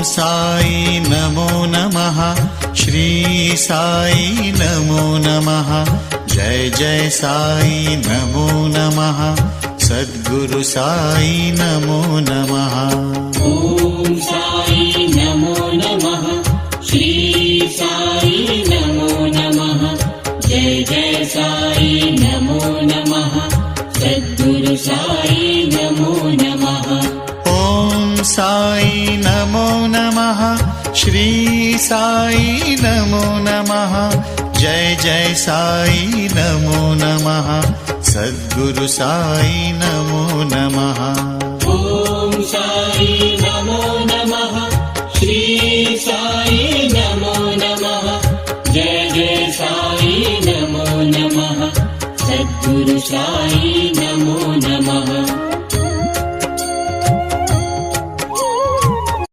साई नमो नमः। श्री साई नमो नमः। जय जय साई नमो नमः। सद्गुरु साई नमो नमः। ओम साई नमो नमः। श्री साई नमो नमः। जय जय साई नमो नमः। सद्गुरु साई नमो नमः। ओम साई नमो नमः। श्री साई नमो नमः। जय जय साई नमो नमः। सद्गुरु साई नमो नमः। ओम साई नमो नमः। श्री साई नमो नमः। जय जय साई नमो नमः। सद्गुरु साई नमो